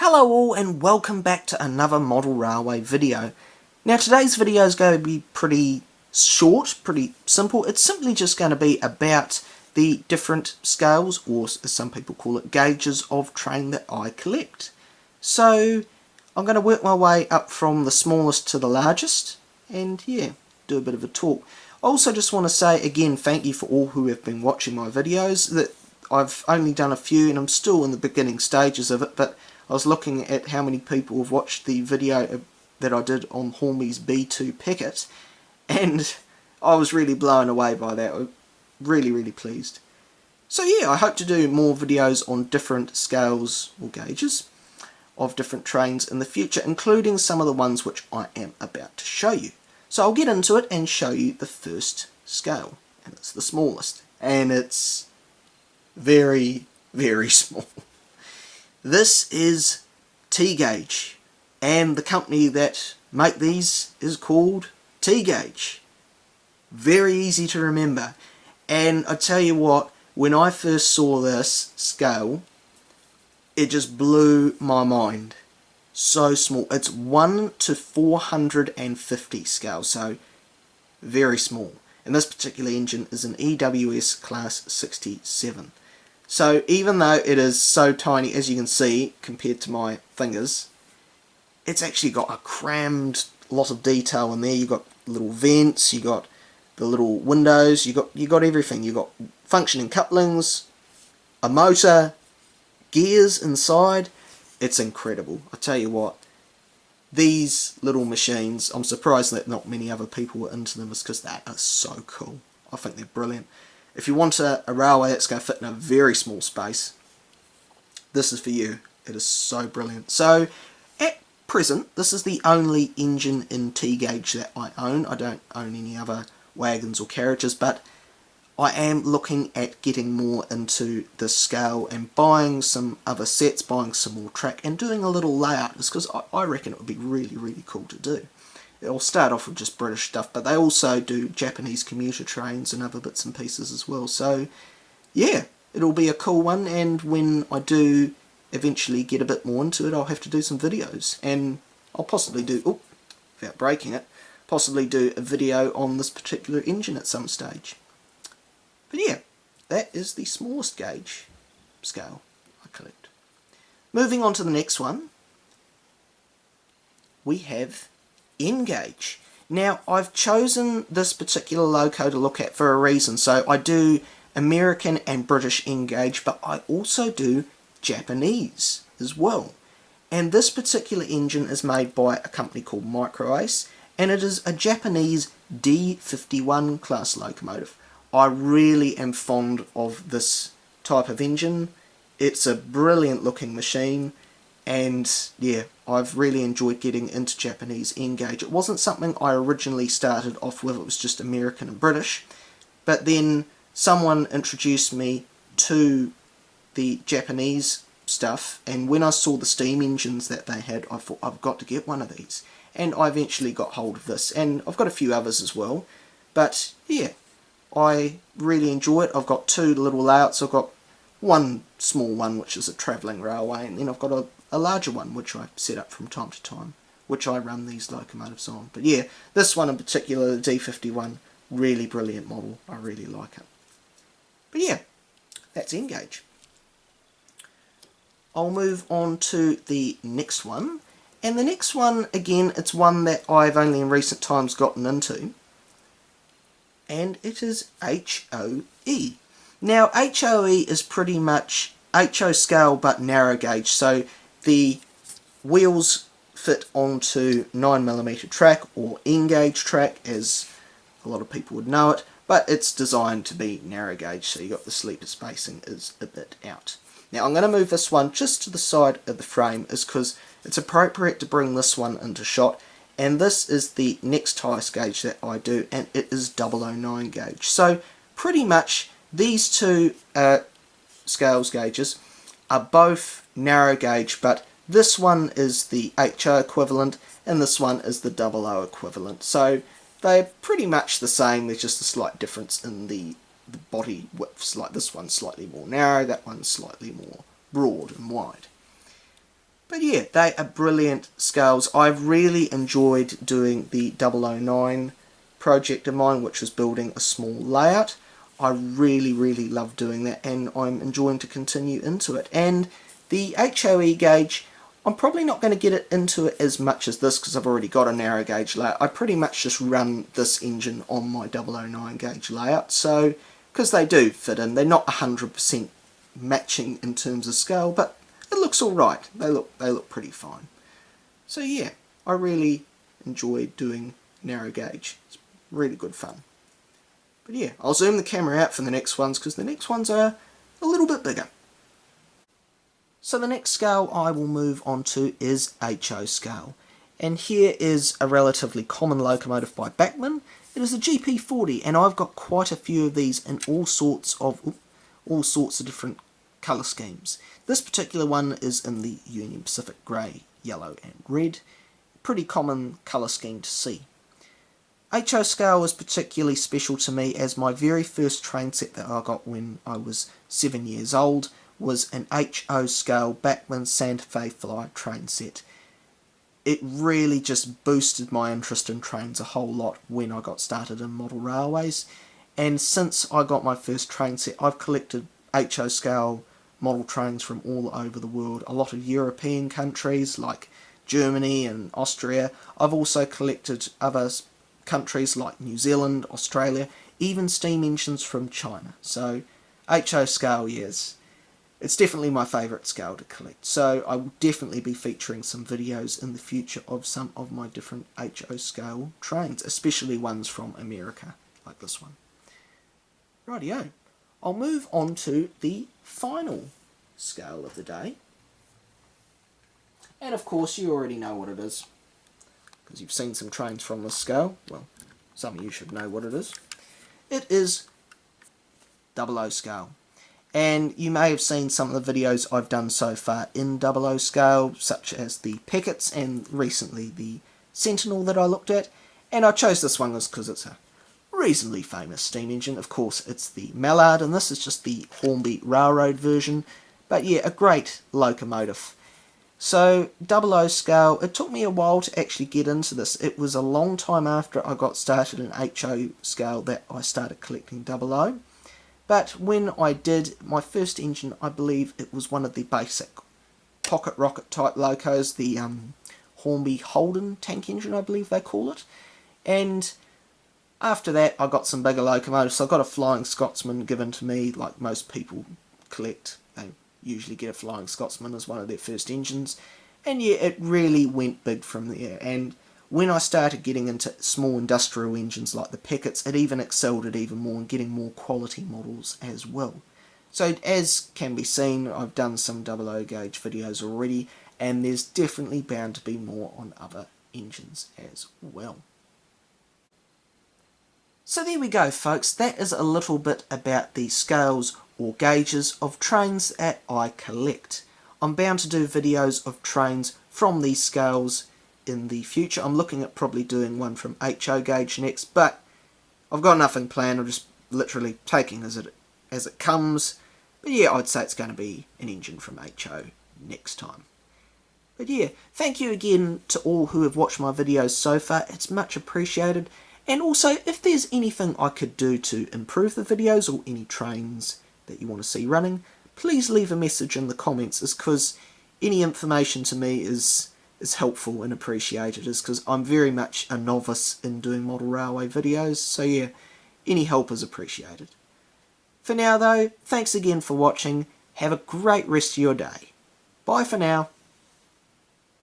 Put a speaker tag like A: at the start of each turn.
A: Hello all and welcome back to another model railway video. Now today's video is going to be pretty short, pretty simple. It's simply just going to be about the different scales, or as some people call it, gauges of train that I collect. So I'm going to work my way up from the smallest to the largest and yeah, do a bit of a talk. I also just want to say again thank you for all who have been watching my videos. That I've only done a few and I'm still in the beginning stages of it, but I was looking at how many people have watched the video that I did on Hornby's B2 packet, and I was really blown away by that. I'm really pleased. So yeah, I hope to do more videos on different scales or gauges of different trains in the future, including some of the ones which I am about to show you. So I'll get into it and show you the first scale, and it's the smallest, and it's very small. This is TGauge, and the company that make these is called TGauge. Very easy to remember, and I tell you what, when I first saw this scale, it just blew my mind. So small. It's 1 to 450 scale, so very small. And this particular engine is an EWS class 67. So even though it is so tiny, as you can see, compared to my fingers, it's actually got a crammed lot of detail in there. You've got little vents, you got the little windows, you got everything. You've got functioning couplings, a motor, gears inside. It's incredible. I tell you what, these little machines, I'm surprised that not many other people were into them, because they are so cool. I think they're brilliant. If you want a railway that's going to fit in a very small space, this is for you. It is so brilliant. So, at present, this is the only engine in TGauge that I own. I don't own any other wagons or carriages, but I am looking at getting more into this scale and buying some other sets, buying some more track, and doing a little layout, just because I reckon it would be really cool to do. It'll start off with just British stuff, but they also do Japanese commuter trains and other bits and pieces as well. So yeah, it'll be a cool one, and when I do eventually get a bit more into it, I'll have to do some videos, and I'll possibly do, without breaking it, possibly do a video on this particular engine at some stage. But yeah, that is the smallest gauge scale I collect. Moving on to the next one, we have N-gauge. Now, I've chosen this particular loco to look at for a reason. So I do American and British N-gauge, but I also do Japanese as well. And this particular engine is made by a company called Microace, and it is a Japanese D51 class locomotive. I really am fond of this type of engine. It's a brilliant looking machine, and yeah, I've really enjoyed getting into Japanese N-gauge. It wasn't something I originally started off with, it was just American and British, but then someone introduced me to the Japanese stuff, and when I saw the steam engines that they had, I thought I've got to get one of these, and I eventually got hold of this, and I've got a few others as well, but yeah, I really enjoy it. I've got two little layouts. I've got one small one which is a travelling railway, and then I've got a larger one which I set up from time to time, which I run these locomotives on. But yeah, this one in particular, the D51, really brilliant model. I really like it. But yeah, that's N-gauge. I'll move on to the next one, and the next one, again, it's one that I've only in recent times gotten into, and it is HOE. Now, HOE is pretty much HO scale but narrow gauge, so the wheels fit onto 9mm track, or N-gauge track as a lot of people would know it, but it's designed to be narrow gauge, so you got the sleeper spacing is a bit out. Now I'm going to move this one just to the side of the frame, is because it's appropriate to bring this one into shot, and this is the next highest gauge that I do, and it is 009 gauge. So pretty much these two gauges are both narrow gauge, but this one is the HO equivalent and this one is the 00 equivalent. So they're pretty much the same, there's just a slight difference in the body widths. Like this one's slightly more narrow, that one's slightly more broad and wide. But yeah, they are brilliant scales. I've really enjoyed doing the 009 project of mine, which was building a small layout. I really love doing that, and I'm enjoying to continue into it. And the HOE gauge, I'm probably not going to get it into it as much as this because I've already got a narrow gauge layout. I pretty much just run this engine on my 009 gauge layout, so because they do fit in. They're not 100% matching in terms of scale, but it looks alright. They look pretty fine. So yeah, I really enjoy doing narrow gauge. It's really good fun. But yeah, I'll zoom the camera out for the next ones because the next ones are a little bit bigger. So the next scale I will move on to is HO scale. And here is a relatively common locomotive by Bachmann. It is a GP40, and I've got quite a few of these in all sorts of different colour schemes. This particular one is in the Union Pacific grey, yellow and red. Pretty common colour scheme to see. HO scale is particularly special to me as my very first train set that I got when I was 7 years old was an HO scale Bachmann Santa Fe Fly train set. It really just boosted my interest in trains a whole lot when I got started in model railways, and since I got my first train set I've collected HO scale model trains from all over the world, a lot of European countries like Germany and Austria. I've also collected other countries like New Zealand, Australia, even steam engines from China. So HO scale, yes, it's definitely my favourite scale to collect. So I will definitely be featuring some videos in the future of some of my different HO scale trains, especially ones from America, like this one. Rightio, I'll move on to the final scale of the day. And of course you already know what it is, because you've seen some trains from this scale. Well, some of you should know what it is. It is 00 scale. And you may have seen some of the videos I've done so far in 00 scale, such as the Packets and recently the Sentinel that I looked at. And I chose this one because it's a reasonably famous steam engine. Of course, it's the Mallard, and this is just the Hornby Railroad version. But yeah, a great locomotive. So 00 scale, it took me a while to actually get into this. It was a long time after I got started in HO scale that I started collecting 00. But when I did, my first engine, I believe it was one of the basic pocket rocket type locos, the Hornby Holden tank engine, I believe they call it. And after that I got some bigger locomotives. So I got a Flying Scotsman given to me, like most people collect. They usually get a Flying Scotsman as one of their first engines. And yeah, it really went big from there. And when I started getting into small industrial engines like the Packets, it even excelled it even more and getting more quality models as well. So as can be seen, I've done some 00 gauge videos already, and there's definitely bound to be more on other engines as well. So there we go folks, that is a little bit about the scales or gauges of trains that I collect. I'm bound to do videos of trains from these scales in the future. I'm looking at probably doing one from HO gauge next, but I've got nothing planned. I'm just literally taking as it comes. But yeah, I'd say it's going to be an engine from HO next time. But yeah, thank you again to all who have watched my videos so far. It's much appreciated. And also, if there's anything I could do to improve the videos or any trains that you want to see running, please leave a message in the comments, because any information to me is helpful and appreciated, because I'm very much a novice in doing model railway videos, so yeah, any help is appreciated. For now though, thanks again for watching, have a great rest of your day. Bye for now.